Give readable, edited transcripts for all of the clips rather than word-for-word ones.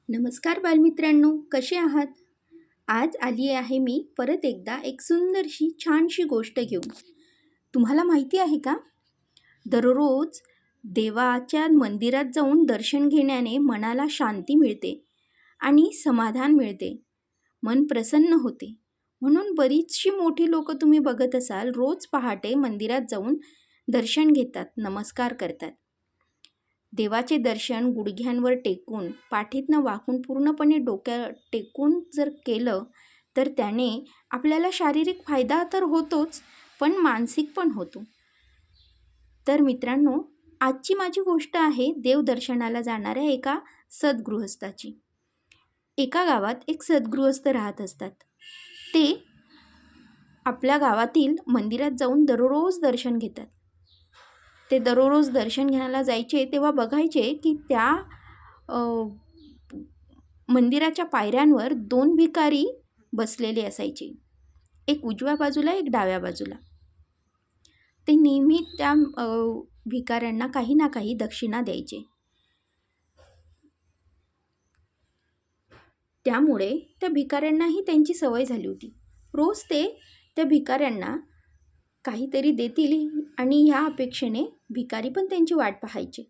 नमस्कार बालमित्रांनो, कसे आहात? आज आली आहे मी परत एकदा एक सुंदरशी छानशी गोष्ट घेऊन. तुम्हाला माहिती आहे का? दररोज देवाच्या मंदिरात जाऊन दर्शन घेण्याने मनाला शांती मिळते आणि समाधान मिळते. मन प्रसन्न होते. म्हणून बरीचशी मोठी लोक तुम्ही बघत असाल, रोज पहाटे मंदिरात जाऊन दर्शन घेतात, नमस्कार करतात. देवाचे दर्शन गुडघ्यांवर टेकून, पाठीतनं वाकून, पूर्णपणे डोक्या टेकून जर केलं तर त्याने आपल्याला शारीरिक फायदा तर होतोच, पण मानसिक पण होतो. तर मित्रांनो, आजची माझी गोष्ट आहे देवदर्शनाला जाणाऱ्या एका सद्गृहस्थाची. एका गावात एक सद्गृहस्थ राहत असतात. ते आपल्या गावातील मंदिरात जाऊन दररोज दर्शन घेतात. ते दररोज दर्शन घ्यायला जायचे तेव्हा बघायचे की त्या मंदिराच्या पायऱ्यांवर 2 भिकारी बसलेले असायचे. एक उजव्या बाजूला, एक डाव्या बाजूला. ते नेहमी त्या भिकाऱ्यांना काही ना काही दक्षिणा द्यायचे. त्यामुळे त्या भिकाऱ्यांनाही त्यांची सवय झाली होती. रोज ते त्या भिकाऱ्यांना काहीतरी देतील आणि ह्या अपेक्षेने भिकारी पण त्यांची वाट पाहायचे.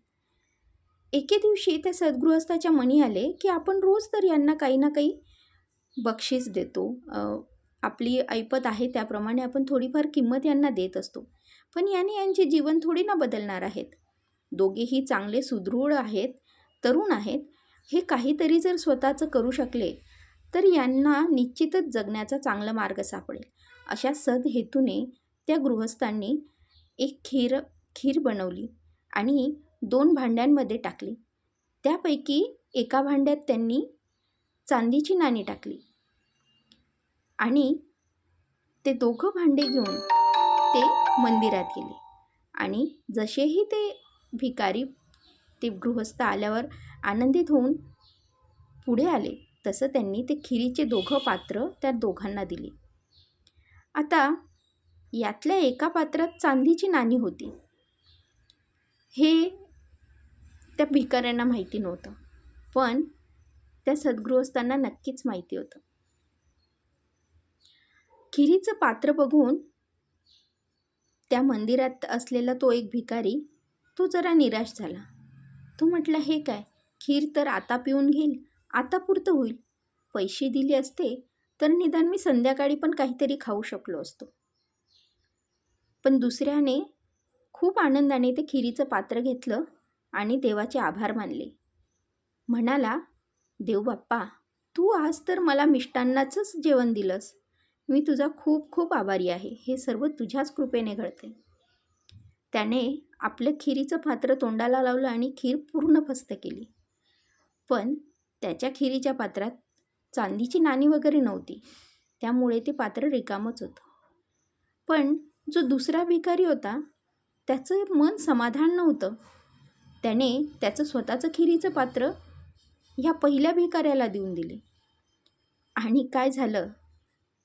एके दिवशी त्या सद्गृहस्थाच्या मनी आले की आपण रोज तर यांना काही ना काही बक्षीस देतो, आपली ऐपत आहे त्याप्रमाणे आपण थोडीफार किंमत यांना देत असतो, पण याने यांचे जीवन थोडी ना बदलणार आहेत. दोघेही चांगले सुदृढ आहेत, तरुण आहेत. हे काहीतरी जर स्वतःचं करू शकले तर यांना निश्चितच जगण्याचा चांगला मार्ग सापडेल. अशा सद हेतूने त्या गृहस्थांनी एक खीर बनवली आणि 2 भांड्यांमध्ये टाकली. त्यापैकी एका भांड्यात त्यांनी चांदीची नाणी टाकली आणि ते दोघं भांडे घेऊन ते मंदिरात गेले. आणि जसेही ते भिकारी, ते गृहस्थ आल्यावर आनंदित होऊन पुढे आले, तसं त्यांनी ते खिरीचे 2 पात्र त्या दोघांना दिली. आता यातल्या एका पात्रात चांदीची नाणी होती. हे त्या भिकाऱ्यांना माहिती नव्हतं, पण त्या सद्गृहस्थांना नक्कीच माहिती होतं. खिरीचं पात्र बघून त्या मंदिरात असलेला तो एक भिकारी, तो जरा निराश झाला. तो म्हटला, हे काय, खीर तर आता पिऊन घेईल, आता पुरतं होईल. पैसे दिले असते तर निदान मी संध्याकाळी पण काहीतरी खाऊ शकलो असतो. पण दुसऱ्याने खूप आनंदाने ते खिरीचं पात्र घेतलं आणि देवाचे आभार मानले. म्हणाला, देव बाप्पा, तू आज तर मला मिष्टान्नाचंच जेवण दिलंस. मी तुझा खूप खूप आभारी आहे. हे सर्व तुझ्याच कृपेने घडते. त्याने आपलं खिरीचं पात्र तोंडाला लावलं आणि खीर पूर्ण फस्त केली. पण त्याच्या खिरीच्या पात्रात चांदीची नाणी वगैरे नव्हती, त्यामुळे ते पात्र रिकामच होतं. पण जो दुसरा भिकारी होता, त्याचं मन समाधान नव्हतं. त्याने त्याचं स्वतःचं खिरीचं पात्र ह्या पहिल्या भिकाऱ्याला देऊन दिले. आणि काय झालं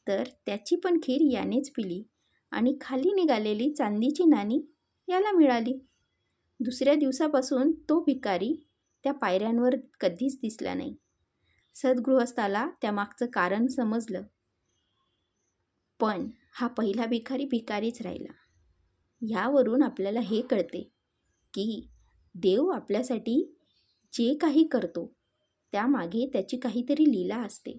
तर त्याची पण खीर यानेच पिली आणि खाली निघालेली चांदीची नाणी याला मिळाली. दुसऱ्या दिवसापासून तो भिकारी त्या पायऱ्यांवर कधीच दिसला नाही. सद्गृहस्थाला त्यामागचं कारण समजलं, पण हा पहिला भिकारी भिकारीच राहिला. यावरून आपल्याला हे कळते की देव आपल्यासाठी जे काही करतो त्यामागे त्याची काहीतरी लीला असते.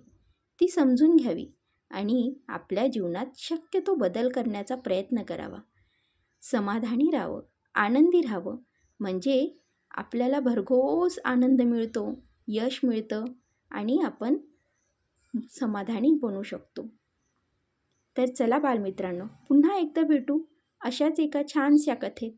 ती समजून घ्यावी आणि आपल्या जीवनात शक्यतो बदल करण्याचा प्रयत्न करावा. समाधानी राहावं, आनंदी राहावं, म्हणजे आपल्याला भरघोस आनंद मिळतो, यश मिळतं आणि आपण समाधानी बनू शकतो. तर चला बालमित्रांनो, पुन्हा एकदा भेटू अशाच एका छानशा कथेत.